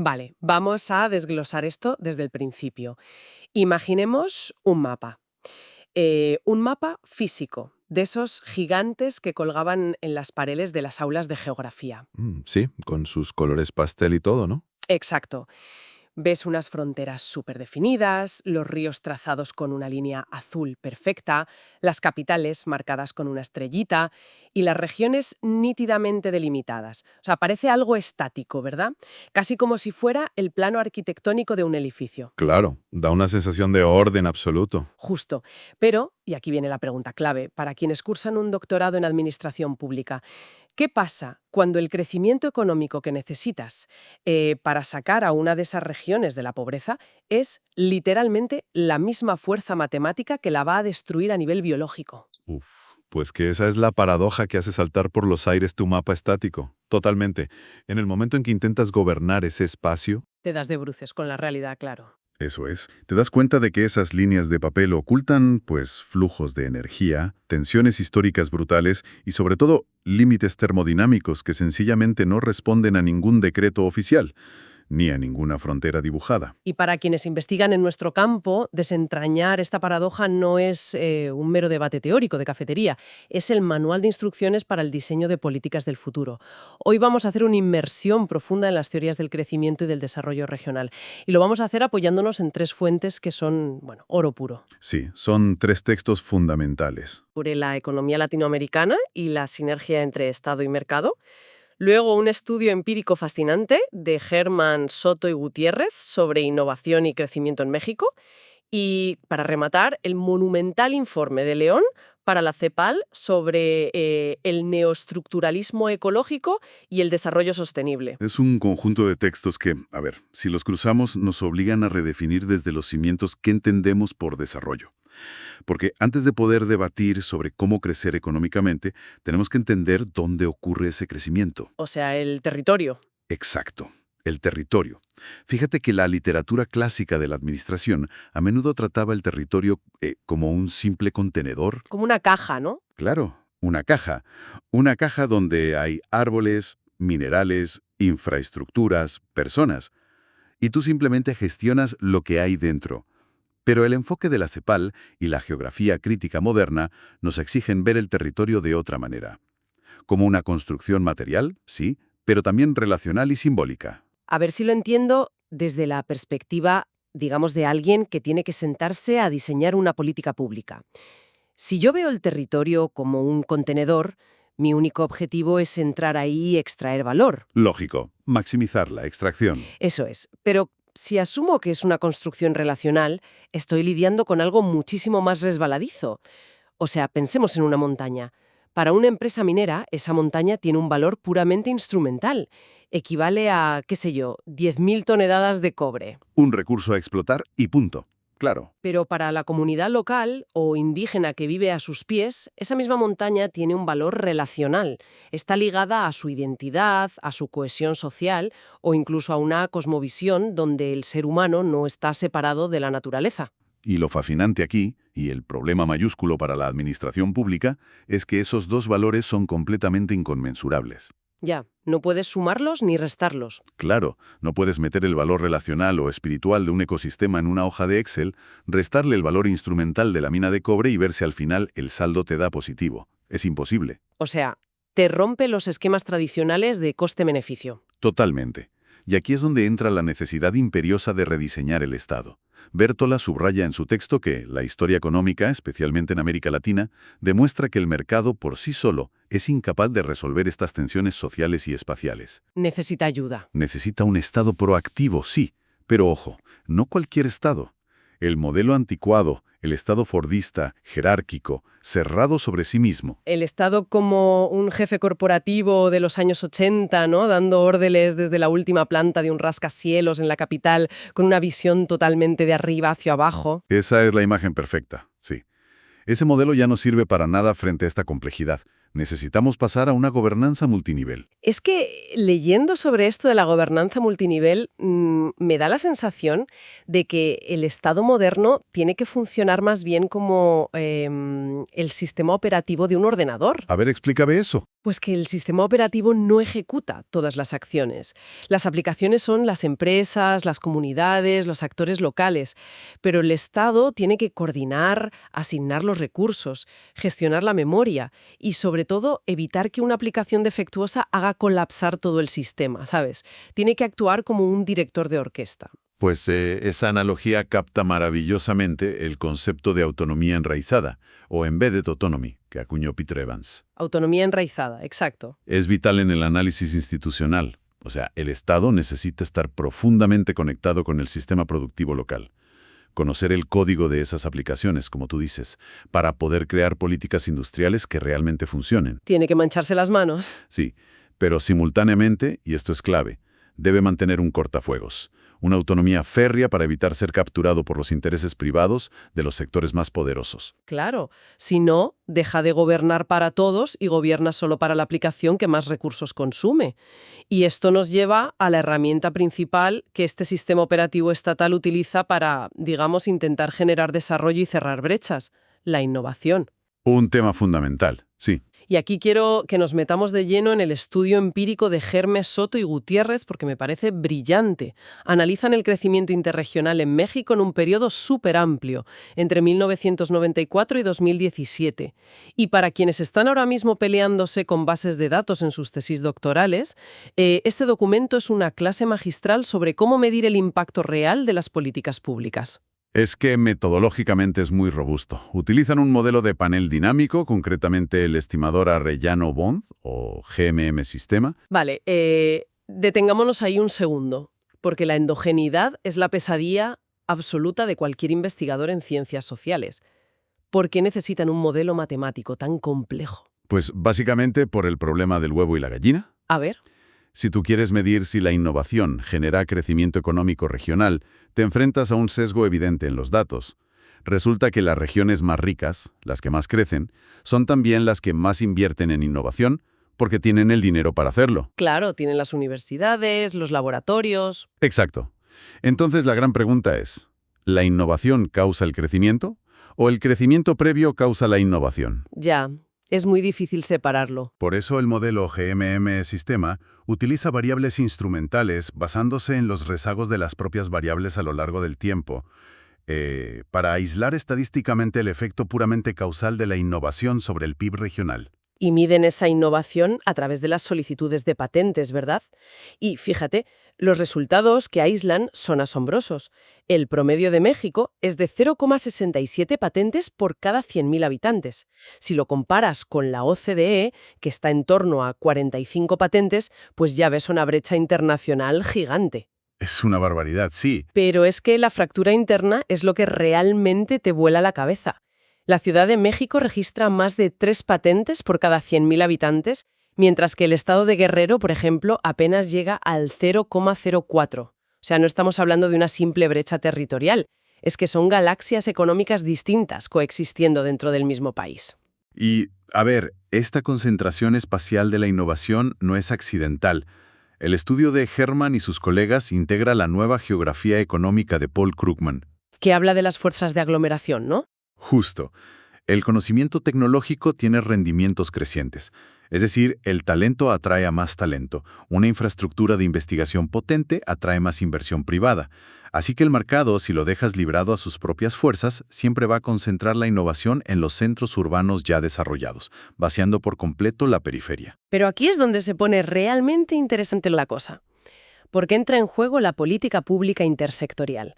Vale, vamos a desglosar esto desde el principio. Imaginemos un mapa físico, de esos gigantes que colgaban en las paredes de las aulas de geografía. Sí, con sus colores pastel y todo, ¿no? Exacto. Ves unas fronteras súper definidas, los ríos trazados con una línea azul perfecta, las capitales marcadas con una estrellita y las regiones nítidamente delimitadas. O sea, parece algo estático, ¿verdad? Casi como si fuera el plano arquitectónico de un edificio. Claro, da una sensación de orden absoluto. Justo. Pero, y aquí viene la pregunta clave, para quienes cursan un doctorado en administración pública, ¿qué pasa cuando el crecimiento económico que necesitas para sacar a una de esas regiones de la pobreza es literalmente la misma fuerza matemática que la va a destruir a nivel biológico? Uf, pues que esa es la paradoja que hace saltar por los aires tu mapa estático. Totalmente. En el momento en que intentas gobernar ese espacio, Te das de bruces con la realidad, claro. eso es, te das cuenta de que esas líneas de papel ocultan, pues, flujos de energía, tensiones históricas brutales y, sobre todo, límites termodinámicos que sencillamente no responden a ningún decreto oficial, ni a ninguna frontera dibujada. Y para quienes investigan en nuestro campo, desentrañar esta paradoja no es un mero debate teórico de cafetería, es el manual de instrucciones para el diseño de políticas del futuro. Hoy vamos a hacer una inmersión profunda en las teorías del crecimiento y del desarrollo regional. Y lo vamos a hacer apoyándonos en tres fuentes que son, bueno, oro puro. Sí, son tres textos fundamentales. Sobre la economía latinoamericana y la sinergia entre Estado y mercado. Luego, un estudio empírico fascinante de Germán Soto y Gutiérrez sobre innovación y crecimiento en México. Y, para rematar, el monumental informe de León para la CEPAL sobre el neoestructuralismo ecológico y el desarrollo sostenible. Es un conjunto de textos que, a ver, si los cruzamos, nos obligan a redefinir desde los cimientos qué entendemos por desarrollo. Porque antes de poder debatir sobre cómo crecer económicamente, tenemos que entender dónde ocurre ese crecimiento. O sea, el territorio. Exacto, el territorio. Fíjate que la literatura clásica de la administración a menudo trataba el territorio como un simple contenedor. Como una caja, ¿no? Claro, una caja. Una caja donde hay árboles, minerales, infraestructuras, personas. Y tú simplemente gestionas lo que hay dentro. Pero el enfoque de la CEPAL y la geografía crítica moderna nos exigen ver el territorio de otra manera. Como una construcción material, sí, pero también relacional y simbólica. A ver si lo entiendo desde la perspectiva, digamos, de alguien que tiene que sentarse a diseñar una política pública. Si yo veo el territorio como un contenedor, mi único objetivo es entrar ahí y extraer valor. Lógico, maximizar la extracción. Eso es. Pero si asumo que es una construcción relacional, estoy lidiando con algo muchísimo más resbaladizo. O sea, pensemos en una montaña. Para una empresa minera, esa montaña tiene un valor puramente instrumental. Equivale a, qué sé yo, 10.000 toneladas de cobre. Un recurso a explotar y punto. Claro. Pero para la comunidad local o indígena que vive a sus pies, esa misma montaña tiene un valor relacional. Está ligada a su identidad, a su cohesión social o incluso a una cosmovisión donde el ser humano no está separado de la naturaleza. Y lo fascinante aquí, y el problema mayúsculo para la administración pública, es que esos dos valores son completamente inconmensurables. Ya, no puedes sumarlos ni restarlos. Claro, no puedes meter el valor relacional o espiritual de un ecosistema en una hoja de Excel, restarle el valor instrumental de la mina de cobre y ver si al final el saldo te da positivo. Es imposible. O sea, te rompe los esquemas tradicionales de coste-beneficio. Totalmente. Y aquí es donde entra la necesidad imperiosa de rediseñar el Estado. Bértola subraya en su texto que la historia económica, especialmente en América Latina, demuestra que el mercado por sí solo es incapaz de resolver estas tensiones sociales y espaciales. Necesita ayuda. Necesita un Estado proactivo, sí, pero ojo, no cualquier Estado. El modelo anticuado, el Estado fordista, jerárquico, cerrado sobre sí mismo. El Estado como un jefe corporativo de los años 80, ¿no? Dando órdenes desde la última planta de un rascacielos en la capital, con una visión totalmente de arriba hacia abajo. Esa es la imagen perfecta, sí. Ese modelo ya no sirve para nada frente a esta complejidad. Necesitamos pasar a una gobernanza multinivel. Es que leyendo sobre esto de la gobernanza multinivel, me da la sensación de que el Estado moderno tiene que funcionar más bien como el sistema operativo de un ordenador. A ver, explícame eso. Pues que el sistema operativo no ejecuta todas las acciones. Las aplicaciones son las empresas, las comunidades, los actores locales, pero el Estado tiene que coordinar, asignar los recursos, gestionar la memoria y, sobre todo, evitar que una aplicación defectuosa haga colapsar todo el sistema, ¿sabes? Tiene que actuar como un director de orquesta. Pues esa analogía capta maravillosamente el concepto de autonomía enraizada, o embedded autonomy, que acuñó Peter Evans. Autonomía enraizada, exacto. Es vital en el análisis institucional. O sea, el Estado necesita estar profundamente conectado con el sistema productivo local. Conocer el código de esas aplicaciones, como tú dices, para poder crear políticas industriales que realmente funcionen. Tiene que mancharse las manos. Sí, pero simultáneamente, y esto es clave, debe mantener un cortafuegos, una autonomía férrea para evitar ser capturado por los intereses privados de los sectores más poderosos. Claro, si no, deja de gobernar para todos y gobierna solo para la aplicación que más recursos consume. Y esto nos lleva a la herramienta principal que este sistema operativo estatal utiliza para, digamos, intentar generar desarrollo y cerrar brechas: la innovación. Un tema fundamental, sí. Y aquí quiero que nos metamos de lleno en el estudio empírico de Germes, Soto y Gutiérrez porque me parece brillante. Analizan el crecimiento interregional en México en un periodo súper amplio, entre 1994 y 2017. Y para quienes están ahora mismo peleándose con bases de datos en sus tesis doctorales, este documento es una clase magistral sobre cómo medir el impacto real de las políticas públicas. Es que metodológicamente es muy robusto. Utilizan un modelo de panel dinámico, concretamente el estimador Arellano-Bond, o GMM Sistema. Vale, detengámonos ahí un segundo, porque la endogeneidad es la pesadilla absoluta de cualquier investigador en ciencias sociales. ¿Por qué necesitan un modelo matemático tan complejo? Pues básicamente por el problema del huevo y la gallina. A ver. Si tú quieres medir si la innovación genera crecimiento económico regional, te enfrentas a un sesgo evidente en los datos. Resulta que las regiones más ricas, las que más crecen, son también las que más invierten en innovación porque tienen el dinero para hacerlo. Claro, tienen las universidades, los laboratorios. Exacto. Entonces la gran pregunta es, ¿la innovación causa el crecimiento o el crecimiento previo causa la innovación? Ya, es muy difícil separarlo. Por eso el modelo GMM Sistema utiliza variables instrumentales basándose en los rezagos de las propias variables a lo largo del tiempo, para aislar estadísticamente el efecto puramente causal de la innovación sobre el PIB regional. Y miden esa innovación a través de las solicitudes de patentes, ¿verdad? Y fíjate, los resultados que aíslan son asombrosos. El promedio de México es de 0,67 patentes por cada 100.000 habitantes. Si lo comparas con la OCDE, que está en torno a 45 patentes, pues ya ves una brecha internacional gigante. Es una barbaridad, sí. Pero es que la fractura interna es lo que realmente te vuela la cabeza. La Ciudad de México registra más de 3 patentes por cada 100.000 habitantes, mientras que el estado de Guerrero, por ejemplo, apenas llega al 0,04. O sea, no estamos hablando de una simple brecha territorial, es que son galaxias económicas distintas coexistiendo dentro del mismo país. Y, a ver, esta concentración espacial de la innovación no es accidental. El estudio de Herman y sus colegas integra la nueva geografía económica de Paul Krugman. Que habla de las fuerzas de aglomeración, ¿no? Justo. El conocimiento tecnológico tiene rendimientos crecientes. Es decir, el talento atrae a más talento. Una infraestructura de investigación potente atrae más inversión privada. Así que el mercado, si lo dejas librado a sus propias fuerzas, siempre va a concentrar la innovación en los centros urbanos ya desarrollados, vaciando por completo la periferia. Pero aquí es donde se pone realmente interesante la cosa, porque entra en juego la política pública intersectorial.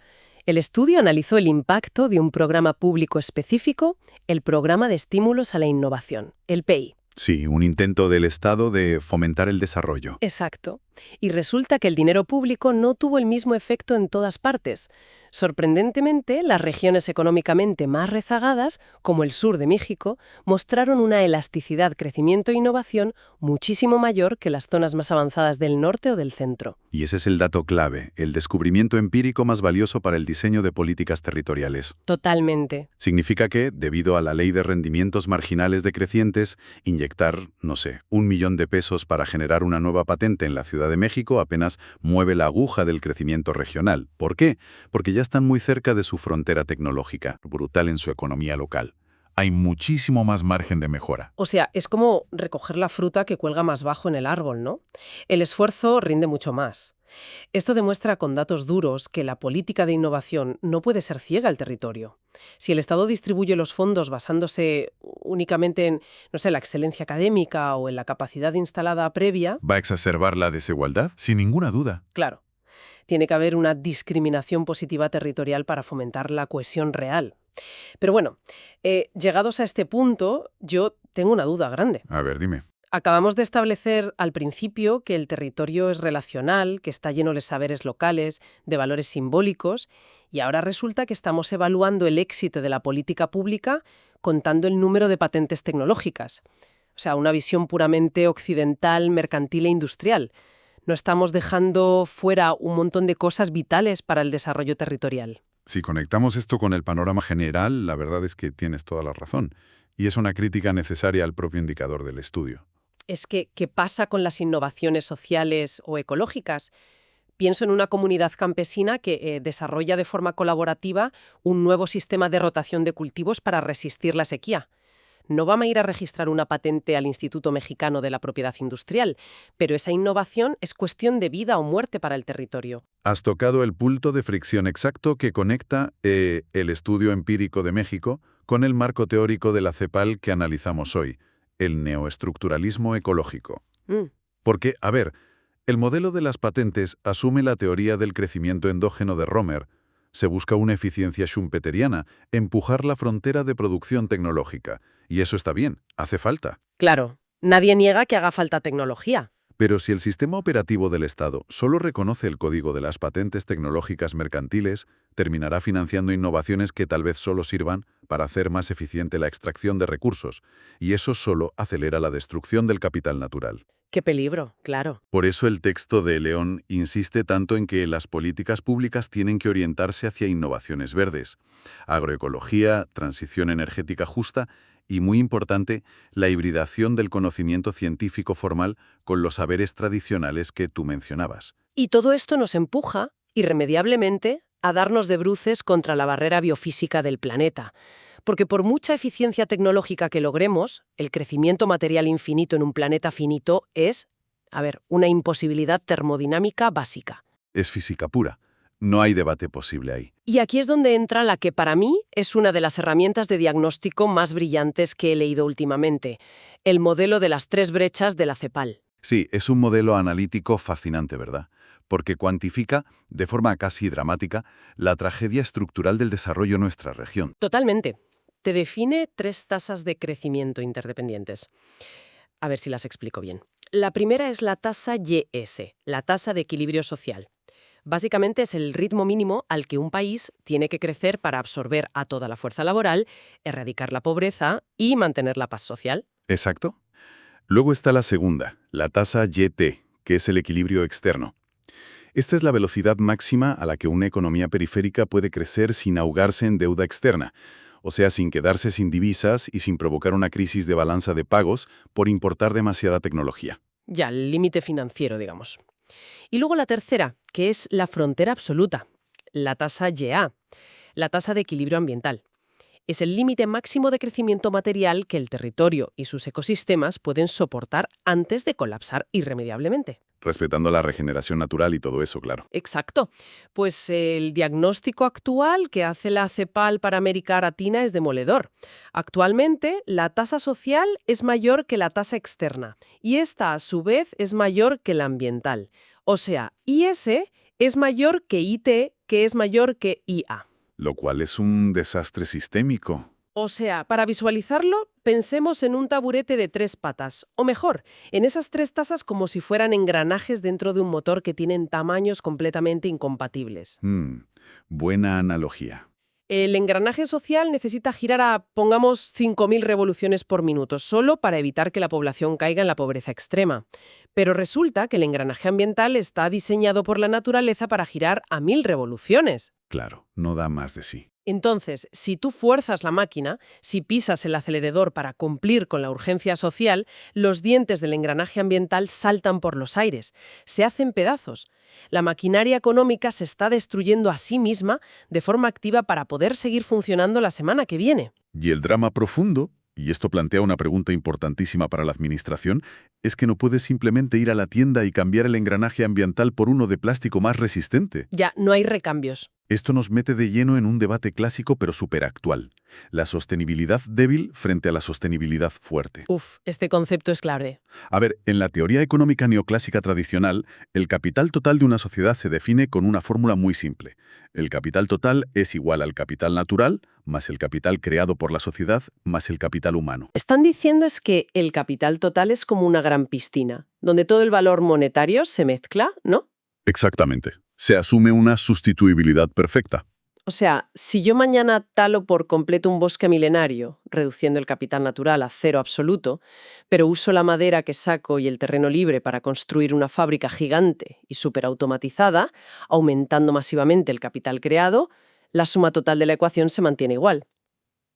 El estudio analizó el impacto de un programa público específico, el Programa de Estímulos a la Innovación, el PEI. Sí, un intento del Estado de fomentar el desarrollo. Exacto. Y resulta que el dinero público no tuvo el mismo efecto en todas partes. Sorprendentemente, las regiones económicamente más rezagadas, como el sur de México, mostraron una elasticidad, crecimiento e innovación muchísimo mayor que las zonas más avanzadas del norte o del centro. Y ese es el dato clave, el descubrimiento empírico más valioso para el diseño de políticas territoriales. Totalmente. Significa que, debido a la ley de rendimientos marginales decrecientes, inyectar, no sé, 1 millón de pesos para generar una nueva patente en la Ciudad de México apenas mueve la aguja del crecimiento regional. ¿Por qué? Porque ya están muy cerca de su frontera tecnológica, brutal en su economía local. hay muchísimo más margen de mejora. O sea, es como recoger la fruta que cuelga más bajo en el árbol, ¿no? El esfuerzo rinde mucho más. Esto demuestra con datos duros que la política de innovación no puede ser ciega al territorio. Si el Estado distribuye los fondos basándose únicamente en, no sé, la excelencia académica o en la capacidad instalada previa, ¿Va a exacerbar la desigualdad? Sin ninguna duda. claro, tiene que haber una discriminación positiva territorial para fomentar la cohesión real. Pero bueno, llegados a este punto, yo tengo una duda grande. A ver, dime. Acabamos de establecer al principio que el territorio es relacional, que está lleno de saberes locales, de valores simbólicos, y ahora resulta que estamos evaluando el éxito de la política pública contando el número de patentes tecnológicas. O sea, una visión puramente occidental, mercantil e industrial. No estamos dejando fuera un montón de cosas vitales para el desarrollo territorial. Si conectamos esto con el panorama general, la verdad es que tienes toda la razón. Y es una crítica necesaria al propio indicador del estudio. Es que, ¿qué pasa con las innovaciones sociales o ecológicas? Pienso en una comunidad campesina que desarrolla de forma colaborativa un nuevo sistema de rotación de cultivos para resistir la sequía. No vamos a ir a registrar una patente al Instituto Mexicano de la Propiedad Industrial, pero esa innovación es cuestión de vida o muerte para el territorio. Has tocado el punto de fricción exacto que conecta el estudio empírico de México con el marco teórico de la CEPAL que analizamos hoy, el neoestructuralismo ecológico. Porque, a ver, el modelo de las patentes asume la teoría del crecimiento endógeno de Romer. Se busca una eficiencia schumpeteriana, empujar la frontera de producción tecnológica. Y eso está bien, hace falta. Claro, nadie niega que haga falta tecnología. Pero si el sistema operativo del Estado solo reconoce el código de las patentes tecnológicas mercantiles, terminará financiando innovaciones que tal vez solo sirvan para hacer más eficiente la extracción de recursos, y eso solo acelera la destrucción del capital natural. Qué peligro, claro. Por eso el texto de León insiste tanto en que las políticas públicas tienen que orientarse hacia innovaciones verdes, agroecología, transición energética justa y, muy importante, la hibridación del conocimiento científico formal con los saberes tradicionales que tú mencionabas. Y todo esto nos empuja, irremediablemente, a darnos de bruces contra la barrera biofísica del planeta. Porque por mucha eficiencia tecnológica que logremos, el crecimiento material infinito en un planeta finito es, una imposibilidad termodinámica básica. Es física pura. No hay debate posible ahí. Y aquí es donde entra la que para mí es una de las herramientas de diagnóstico más brillantes que he leído últimamente, el modelo de las 3 brechas de la CEPAL. Sí, es un modelo analítico fascinante, ¿verdad? Porque cuantifica, de forma casi dramática, la tragedia estructural del desarrollo en nuestra región. Totalmente. Te define 3 tasas de crecimiento interdependientes. A ver si las explico bien. La primera es la tasa YS, la tasa de equilibrio social. Básicamente es el ritmo mínimo al que un país tiene que crecer para absorber a toda la fuerza laboral, erradicar la pobreza y mantener la paz social. Exacto. Luego está la segunda, la tasa YT, que es el equilibrio externo. Esta es la velocidad máxima a la que una economía periférica puede crecer sin ahogarse en deuda externa, o sea, sin quedarse sin divisas y sin provocar una crisis de balanza de pagos por importar demasiada tecnología. Ya, el límite financiero, digamos. Y luego la tercera, que es la frontera absoluta, la tasa YA, la tasa de equilibrio ambiental. Es el límite máximo de crecimiento material que el territorio y sus ecosistemas pueden soportar antes de colapsar irremediablemente. Respetando la regeneración natural y todo eso, claro. Exacto. Pues el diagnóstico actual que hace la CEPAL para América Latina es demoledor. Actualmente, la tasa social es mayor que la tasa externa y esta, a su vez, es mayor que la ambiental. O sea, IS es mayor que IT, que es mayor que IA. Lo cual es un desastre sistémico. O sea, para visualizarlo, pensemos en un taburete de 3 patas, o mejor, en esas 3 tasas como si fueran engranajes dentro de un motor que tienen tamaños completamente incompatibles. Buena analogía. El engranaje social necesita girar a, pongamos, 5.000 revoluciones por minuto, solo para evitar que la población caiga en la pobreza extrema. Pero resulta que el engranaje ambiental está diseñado por la naturaleza para girar a 1.000 revoluciones. Claro, no da más de sí. Entonces, si tú fuerzas la máquina, si pisas el acelerador para cumplir con la urgencia social, los dientes del engranaje ambiental saltan por los aires, se hacen pedazos. La maquinaria económica se está destruyendo a sí misma de forma activa para poder seguir funcionando la semana que viene. Y el drama profundo, y esto plantea una pregunta importantísima para la administración, es que no puedes simplemente ir a la tienda y cambiar el engranaje ambiental por uno de plástico más resistente. Ya, no hay recambios. Esto nos mete de lleno en un debate clásico pero superactual. La sostenibilidad débil frente a la sostenibilidad fuerte. Este concepto es clave. A ver, en la teoría económica neoclásica tradicional, el capital total de una sociedad se define con una fórmula muy simple. El capital total es igual al capital natural, más el capital creado por la sociedad, más el capital humano. Están diciendo es que el capital total es como una gran piscina, donde todo el valor monetario se mezcla, ¿no? Exactamente. Se asume una sustituibilidad perfecta. O sea, si yo mañana talo por completo un bosque milenario, reduciendo el capital natural a cero absoluto, pero uso la madera que saco y el terreno libre para construir una fábrica gigante y superautomatizada, aumentando masivamente el capital creado, la suma total de la ecuación se mantiene igual.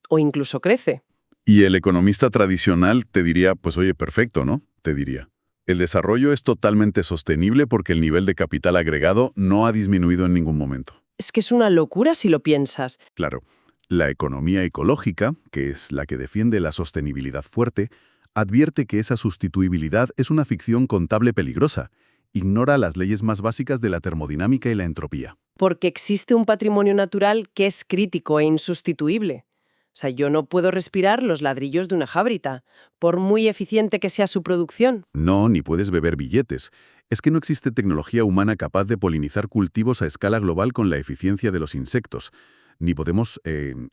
O incluso crece. Y el economista tradicional te diría, pues oye, perfecto, ¿no? Te diría. El desarrollo es totalmente sostenible porque el nivel de capital agregado no ha disminuido en ningún momento. Es que es una locura si lo piensas. Claro, la economía ecológica, que es la que defiende la sostenibilidad fuerte, advierte que esa sustituibilidad es una ficción contable peligrosa. Ignora las leyes más básicas de la termodinámica y la entropía. Porque existe un patrimonio natural que es crítico e insustituible. O sea, yo no puedo respirar los ladrillos de una jábrita, por muy eficiente que sea su producción. No, ni puedes beber billetes. Es que no existe tecnología humana capaz de polinizar cultivos a escala global con la eficiencia de los insectos. Ni podemos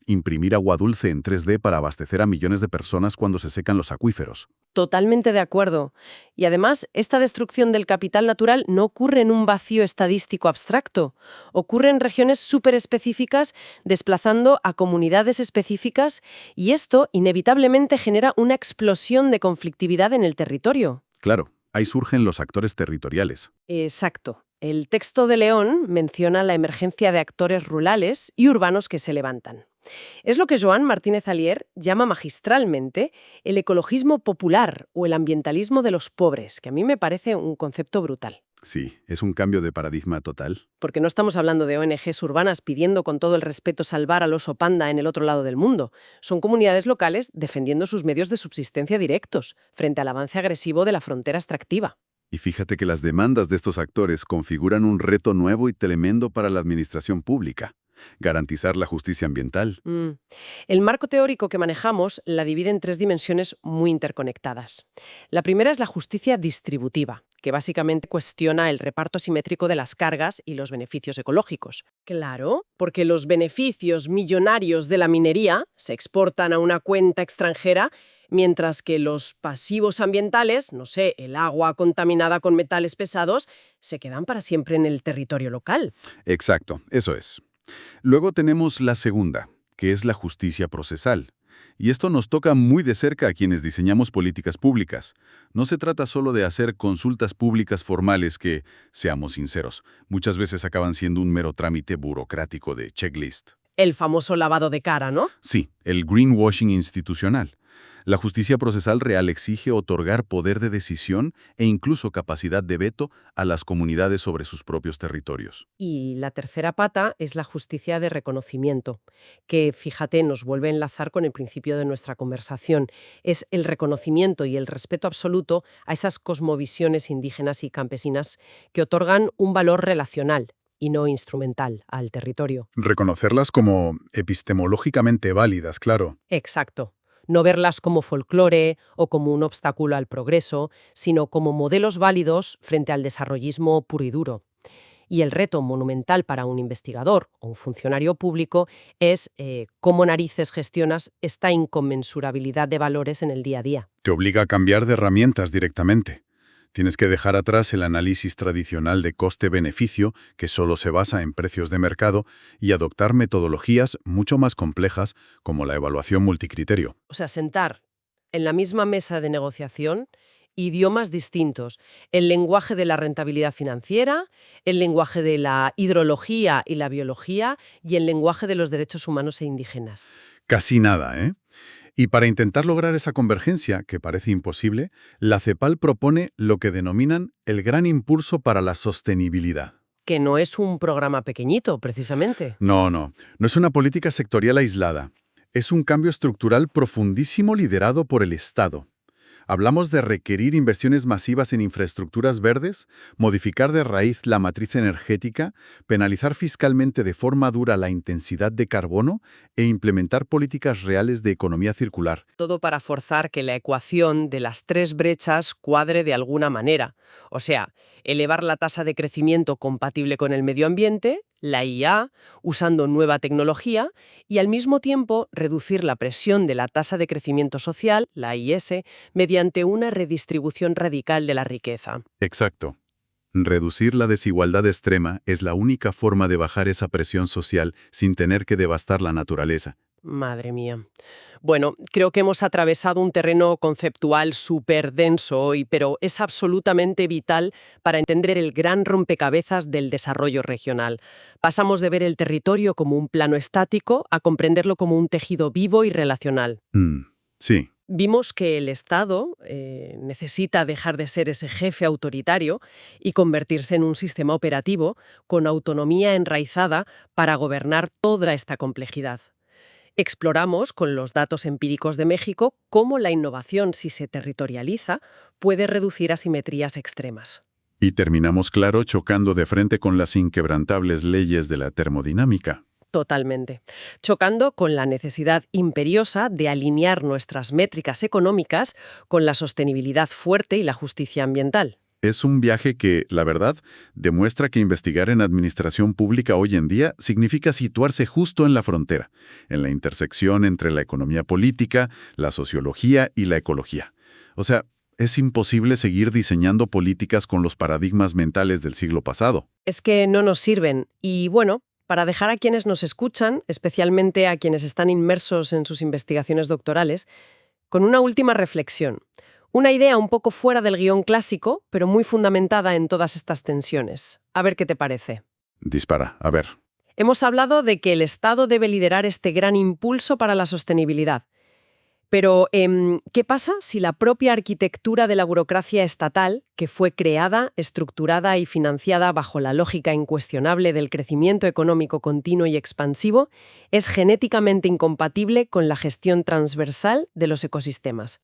imprimir agua dulce en 3D para abastecer a millones de personas cuando se secan los acuíferos. Totalmente de acuerdo. Y además, esta destrucción del capital natural no ocurre en un vacío estadístico abstracto. Ocurre en regiones súper específicas, desplazando a comunidades específicas, y esto inevitablemente genera una explosión de conflictividad en el territorio. Claro, ahí surgen los actores territoriales. Exacto. El texto de León menciona la emergencia de actores rurales y urbanos que se levantan. Es lo que Joan Martínez Alier llama magistralmente el ecologismo popular o el ambientalismo de los pobres, que a mí me parece un concepto brutal. Sí, es un cambio de paradigma total. Porque no estamos hablando de ONGs urbanas pidiendo con todo el respeto salvar al oso panda en el otro lado del mundo. Son comunidades locales defendiendo sus medios de subsistencia directos frente al avance agresivo de la frontera extractiva. Y fíjate que las demandas de estos actores configuran un reto nuevo y tremendo para la administración pública. Garantizar la justicia ambiental. El marco teórico que manejamos la divide en 3 dimensiones muy interconectadas. La primera es la justicia distributiva, que básicamente cuestiona el reparto simétrico de las cargas y los beneficios ecológicos. Claro, porque los beneficios millonarios de la minería se exportan a una cuenta extranjera, mientras que los pasivos ambientales, no sé, el agua contaminada con metales pesados, se quedan para siempre en el territorio local. Exacto, eso es. Luego tenemos la segunda, que es la justicia procesal. Y esto nos toca muy de cerca a quienes diseñamos políticas públicas. No se trata solo de hacer consultas públicas formales que, seamos sinceros, muchas veces acaban siendo un mero trámite burocrático de checklist. El famoso lavado de cara, ¿no? Sí, el greenwashing institucional. La justicia procesal real exige otorgar poder de decisión e incluso capacidad de veto a las comunidades sobre sus propios territorios. Y la tercera pata es la justicia de reconocimiento, que, fíjate, nos vuelve a enlazar con el principio de nuestra conversación. Es el reconocimiento y el respeto absoluto a esas cosmovisiones indígenas y campesinas que otorgan un valor relacional y no instrumental al territorio. Reconocerlas como epistemológicamente válidas, claro. Exacto. No verlas como folclore o como un obstáculo al progreso, sino como modelos válidos frente al desarrollismo puro y duro. Y el reto monumental para un investigador o un funcionario público es cómo narices gestionas esta inconmensurabilidad de valores en el día a día. Te obliga a cambiar de herramientas directamente. Tienes que dejar atrás el análisis tradicional de coste-beneficio, que solo se basa en precios de mercado, y adoptar metodologías mucho más complejas como la evaluación multicriterio. O sea, sentar en la misma mesa de negociación idiomas distintos, el lenguaje de la rentabilidad financiera, el lenguaje de la hidrología y la biología y el lenguaje de los derechos humanos e indígenas. Casi nada, ¿eh? Y para intentar lograr esa convergencia, que parece imposible, la CEPAL propone lo que denominan el Gran Impulso para la Sostenibilidad. Que no es un programa pequeñito, precisamente. No es una política sectorial aislada. Es un cambio estructural profundísimo liderado por el Estado. Hablamos de requerir inversiones masivas en infraestructuras verdes, modificar de raíz la matriz energética, penalizar fiscalmente de forma dura la intensidad de carbono e implementar políticas reales de economía circular. Todo para forzar que la ecuación de las tres brechas cuadre de alguna manera. O sea, elevar la tasa de crecimiento compatible con el medio ambiente, la IA, usando nueva tecnología, y al mismo tiempo reducir la presión de la tasa de crecimiento social, la IS, mediante una redistribución radical de la riqueza. Exacto. Reducir la desigualdad extrema es la única forma de bajar esa presión social sin tener que devastar la naturaleza. Madre mía. Bueno, creo que hemos atravesado un terreno conceptual súper denso hoy, pero es absolutamente vital para entender el gran rompecabezas del desarrollo regional. Pasamos de ver el territorio como un plano estático a comprenderlo como un tejido vivo y relacional. Sí. Vimos que el Estado necesita dejar de ser ese jefe autoritario y convertirse en un sistema operativo con autonomía enraizada para gobernar toda esta complejidad. Exploramos con los datos empíricos de México cómo la innovación, si se territorializa, puede reducir asimetrías extremas. Y terminamos, claro, chocando de frente con las inquebrantables leyes de la termodinámica. Totalmente. Chocando con la necesidad imperiosa de alinear nuestras métricas económicas con la sostenibilidad fuerte y la justicia ambiental. Es un viaje que, la verdad, demuestra que investigar en administración pública hoy en día significa situarse justo en la frontera, en la intersección entre la economía política, la sociología y la ecología. O sea, es imposible seguir diseñando políticas con los paradigmas mentales del siglo pasado. Es que no nos sirven y, bueno, para dejar a quienes nos escuchan, especialmente a quienes están inmersos en sus investigaciones doctorales, con una última reflexión. Una idea un poco fuera del guión clásico, pero muy fundamentada en todas estas tensiones. A ver qué te parece. Dispara, a ver. Hemos hablado de que el Estado debe liderar este gran impulso para la sostenibilidad. Pero, ¿qué pasa si la propia arquitectura de la burocracia estatal, que fue creada, estructurada y financiada bajo la lógica incuestionable del crecimiento económico continuo y expansivo, es genéticamente incompatible con la gestión transversal de los ecosistemas?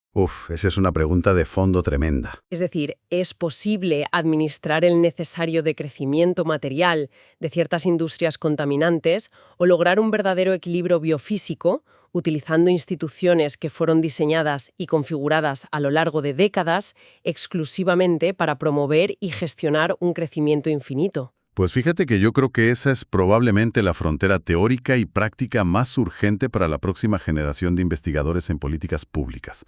Esa es una pregunta de fondo tremenda. Es decir, ¿es posible administrar el necesario decrecimiento material de ciertas industrias contaminantes o lograr un verdadero equilibrio biofísico utilizando instituciones que fueron diseñadas y configuradas a lo largo de décadas exclusivamente para promover y gestionar un crecimiento infinito? Pues fíjate que yo creo que esa es probablemente la frontera teórica y práctica más urgente para la próxima generación de investigadores en políticas públicas,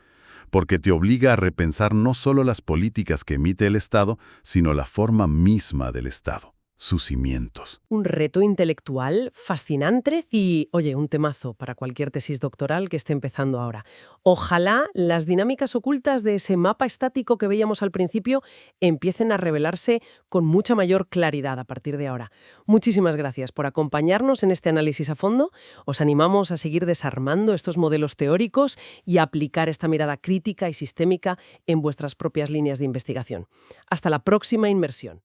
porque te obliga a repensar no solo las políticas que emite el Estado, sino la forma misma del Estado, sus cimientos. Un reto intelectual fascinante y, oye, un temazo para cualquier tesis doctoral que esté empezando ahora. Ojalá las dinámicas ocultas de ese mapa estático que veíamos al principio empiecen a revelarse con mucha mayor claridad a partir de ahora. Muchísimas gracias por acompañarnos en este análisis a fondo. Os animamos a seguir desarmando estos modelos teóricos y a aplicar esta mirada crítica y sistémica en vuestras propias líneas de investigación. Hasta la próxima inmersión.